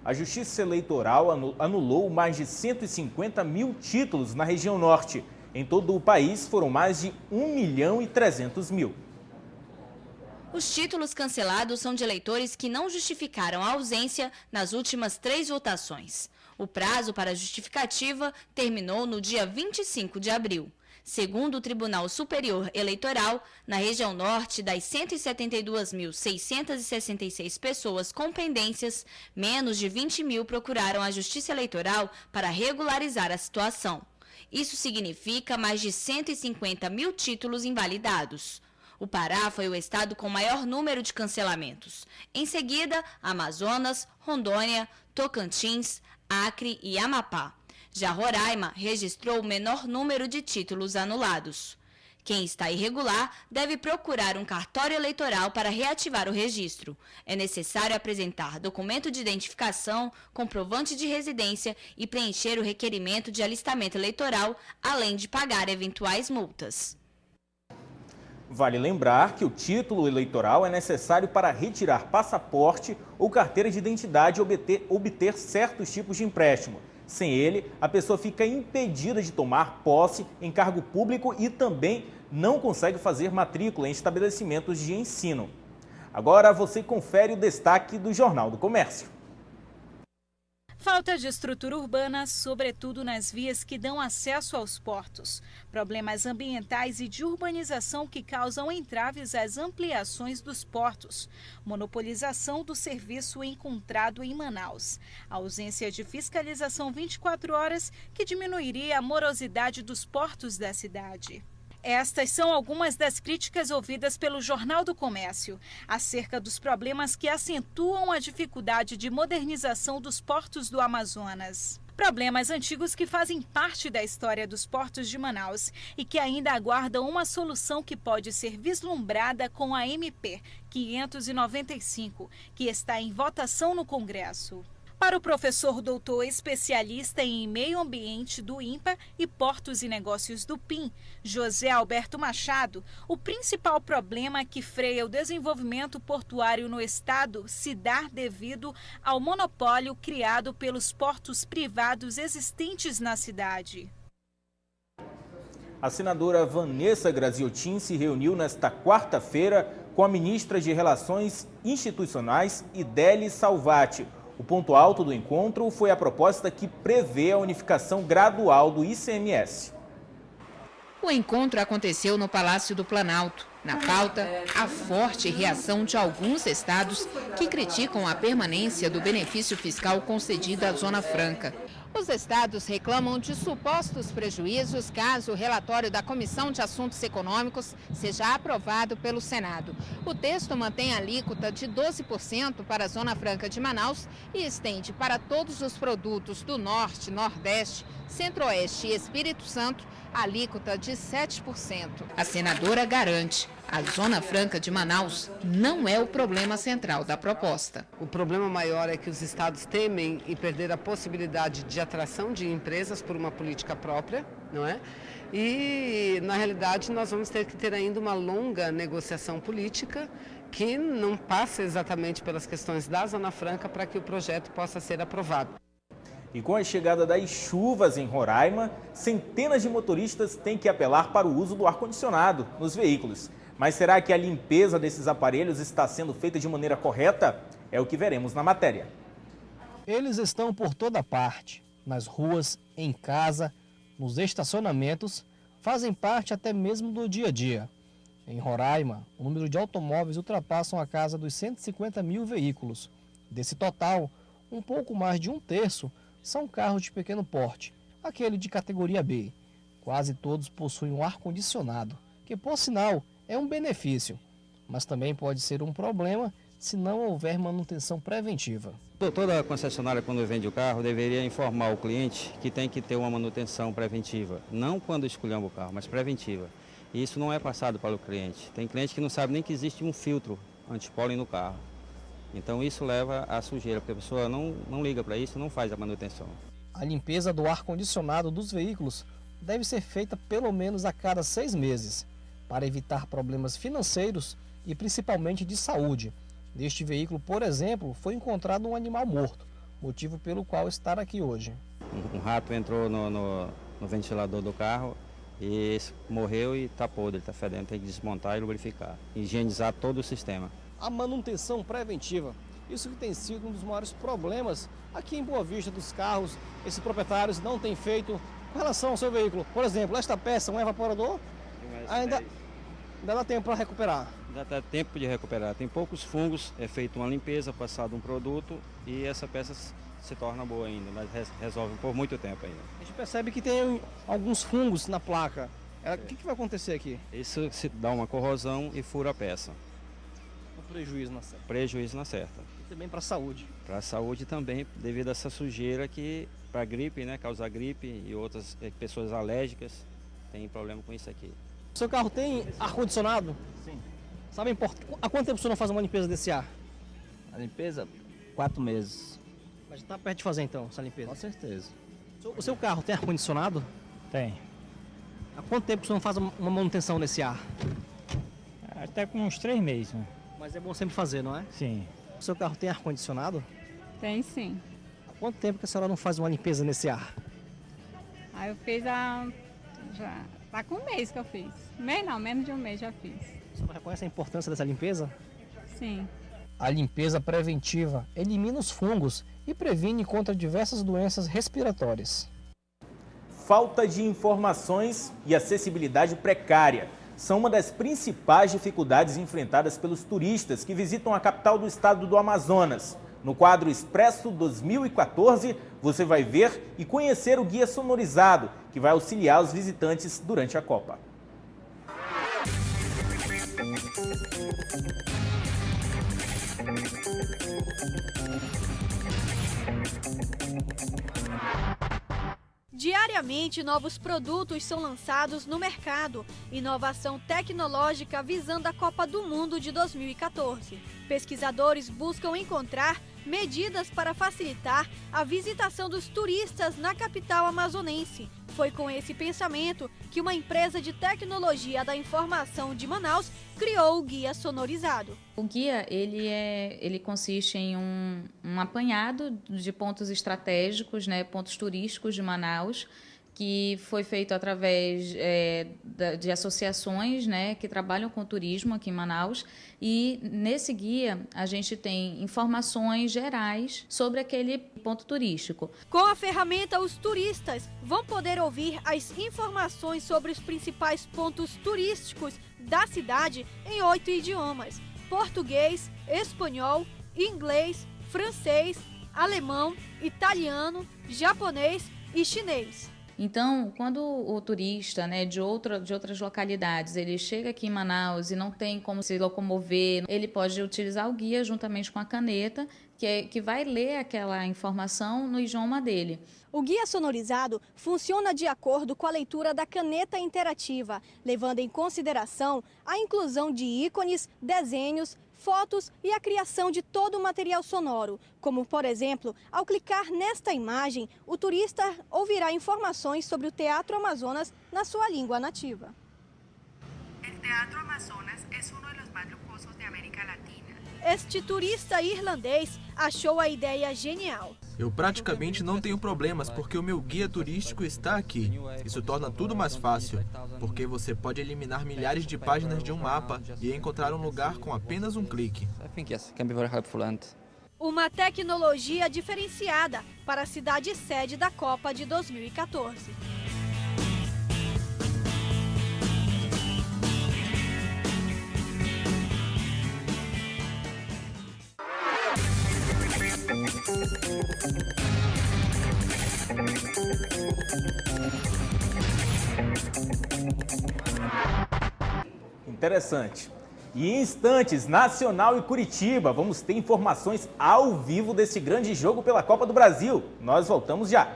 A Justiça Eleitoral anulou mais de 150 mil títulos na região norte. Em todo o país foram mais de 1.300.000. Os títulos cancelados são de eleitores que não justificaram a ausência nas últimas 3 votações. O prazo para justificativa terminou no dia 25 de abril. Segundo o Tribunal Superior Eleitoral, na região norte, das 172.666 pessoas com pendências, menos de 20.000 procuraram a Justiça Eleitoral para regularizar a situação. Isso significa mais de 150 mil títulos invalidados. O Pará foi o estado com maior número de cancelamentos. Em seguida, Amazonas, Rondônia, Tocantins, Acre e Amapá. Já Roraima registrou o menor número de títulos anulados. Quem está irregular deve procurar um cartório eleitoral para reativar o registro. É necessário apresentar documento de identificação, comprovante de residência e preencher o requerimento de alistamento eleitoral, além de pagar eventuais multas. Vale lembrar que o título eleitoral é necessário para retirar passaporte ou carteira de identidade e obter certos tipos de empréstimo. Sem ele, a pessoa fica impedida de tomar posse em cargo público e também não consegue fazer matrícula em estabelecimentos de ensino. Agora você confere o destaque do Jornal do Comércio. Falta de estrutura urbana, sobretudo nas vias que dão acesso aos portos. Problemas ambientais e de urbanização que causam entraves às ampliações dos portos. Monopolização do serviço encontrado em Manaus. A ausência de fiscalização 24 horas que diminuiria a morosidade dos portos da cidade. Estas são algumas das críticas ouvidas pelo Jornal do Comércio acerca dos problemas que acentuam a dificuldade de modernização dos portos do Amazonas. Problemas antigos que fazem parte da história dos portos de Manaus e que ainda aguardam uma solução que pode ser vislumbrada com a MP 595, que está em votação no Congresso. Para o professor doutor especialista em meio ambiente do INPA e Portos e Negócios do PIN, José Alberto Machado, o principal problema que freia o desenvolvimento portuário no estado se dá devido ao monopólio criado pelos portos privados existentes na cidade. A senadora Vanessa Graziotin se reuniu nesta quarta-feira com a ministra de Relações Institucionais, Idélia Salvati. O ponto alto do encontro foi a proposta que prevê a unificação gradual do ICMS. O encontro aconteceu no Palácio do Planalto. Na pauta, a forte reação de alguns estados que criticam a permanência do benefício fiscal concedido à Zona Franca. Os estados reclamam de supostos prejuízos caso o relatório da Comissão de Assuntos Econômicos seja aprovado pelo Senado. O texto mantém a alíquota de 12% para a Zona Franca de Manaus e estende para todos os produtos do Norte, Nordeste, Centro-Oeste e Espírito Santo a alíquota de 7%. A senadora garante: a Zona Franca de Manaus não é o problema central da proposta. O problema maior é que os estados temem em perder a possibilidade de atração de empresas por uma política própria, não é? E, na realidade, nós vamos ter que ter ainda uma longa negociação política que não passa exatamente pelas questões da Zona Franca para que o projeto possa ser aprovado. E com a chegada das chuvas em Roraima, centenas de motoristas têm que apelar para o uso do ar-condicionado nos veículos. Mas será que a limpeza desses aparelhos está sendo feita de maneira correta? É o que veremos na matéria. Eles estão por toda parte, nas ruas, em casa, nos estacionamentos, fazem parte até mesmo do dia a dia. Em Roraima, o número de automóveis ultrapassam a casa dos 150 mil veículos. Desse total, um pouco mais de um terço são carros de pequeno porte, aquele de categoria B. Quase todos possuem um ar-condicionado, que por sinal é um benefício, mas também pode ser um problema se não houver manutenção preventiva. Toda concessionária, quando vende o carro, deveria informar o cliente que tem que ter uma manutenção preventiva, não quando escolhemos o carro, mas preventiva. E isso não é passado para o cliente. Tem cliente que não sabe nem que existe um filtro antipólen no carro. Então isso leva à sujeira, porque a pessoa não liga para isso, não faz a manutenção. A limpeza do ar-condicionado dos veículos deve ser feita pelo menos a cada 6 meses, para evitar problemas financeiros e principalmente de saúde. Neste veículo, por exemplo, foi encontrado um animal morto, motivo pelo qual estar aqui hoje. Um rato entrou no ventilador do carro e morreu e está podre, está fedendo. Tem que desmontar e lubrificar, higienizar todo o sistema. A manutenção preventiva, isso que tem sido um dos maiores problemas aqui em Boa Vista dos carros. Esses proprietários não têm feito com relação ao seu veículo. Por exemplo, esta peça, um evaporador, ainda dá tempo para recuperar. Ainda dá tempo de recuperar. Tem poucos fungos, é feita uma limpeza, passado um produto e essa peça se torna boa ainda, mas resolve por muito tempo ainda. A gente percebe que tem alguns fungos na placa. O que vai acontecer aqui? Isso se dá uma corrosão e fura a peça. Um prejuízo na certa. Prejuízo na certa. E também para a saúde. Para a saúde também, devido a essa sujeira que, para gripe, né, causar gripe e outras pessoas alérgicas, tem problema com isso aqui. O seu carro tem ar-condicionado? Sim. Sabe há quanto tempo o senhor não faz uma limpeza desse ar? A limpeza, 4 meses. Mas está perto de fazer então essa limpeza? Com certeza. O seu carro tem ar-condicionado? Tem. Há quanto tempo o senhor não faz uma manutenção nesse ar? Até com uns 3 meses, né? Mas é bom sempre fazer, não é? Sim. O seu carro tem ar-condicionado? Tem sim. Há quanto tempo que a senhora não faz uma limpeza nesse ar? Aí eu fiz já tá com um mês que eu fiz. Mês não, menos de um mês já fiz. A senhora reconhece a importância dessa limpeza? Sim. A limpeza preventiva elimina os fungos e previne contra diversas doenças respiratórias. Falta de informações e acessibilidade precária são uma das principais dificuldades enfrentadas pelos turistas que visitam a capital do estado do Amazonas. No quadro Expresso 2014, você vai ver e conhecer o guia sonorizado, que vai auxiliar os visitantes durante a Copa. Diariamente, novos produtos são lançados no mercado. Inovação tecnológica visando a Copa do Mundo de 2014. Pesquisadores buscam encontrar medidas para facilitar a visitação dos turistas na capital amazonense. Foi com esse pensamento que uma empresa de tecnologia da informação de Manaus criou o guia sonorizado. O guia ele consiste em um apanhado de pontos estratégicos, né, pontos turísticos de Manaus, que foi feito através de associações, né, que trabalham com turismo aqui em Manaus. E nesse guia a gente tem informações gerais sobre aquele ponto turístico. Com a ferramenta, os turistas vão poder ouvir as informações sobre os principais pontos turísticos da cidade em 8 idiomas: português, espanhol, inglês, francês, alemão, italiano, japonês e chinês. Então, quando o turista, né, de outras localidades, ele chega aqui em Manaus e não tem como se locomover, ele pode utilizar o guia juntamente com a caneta, que vai ler aquela informação no idioma dele. O guia sonorizado funciona de acordo com a leitura da caneta interativa, levando em consideração a inclusão de ícones, desenhos, fotos e a criação de todo o material sonoro, como, por exemplo, ao clicar nesta imagem, o turista ouvirá informações sobre o Teatro Amazonas na sua língua nativa. O Teatro Amazonas é um dos mais luxuosos da América Latina. Este turista irlandês achou a ideia genial. Eu praticamente não tenho problemas porque o meu guia turístico está aqui. Isso torna tudo mais fácil, porque você pode eliminar milhares de páginas de um mapa e encontrar um lugar com apenas um clique. Uma tecnologia diferenciada para a cidade sede da Copa de 2014. Interessante. E em instantes, Nacional e Curitiba, vamos ter informações ao vivo desse grande jogo pela Copa do Brasil. Nós voltamos já.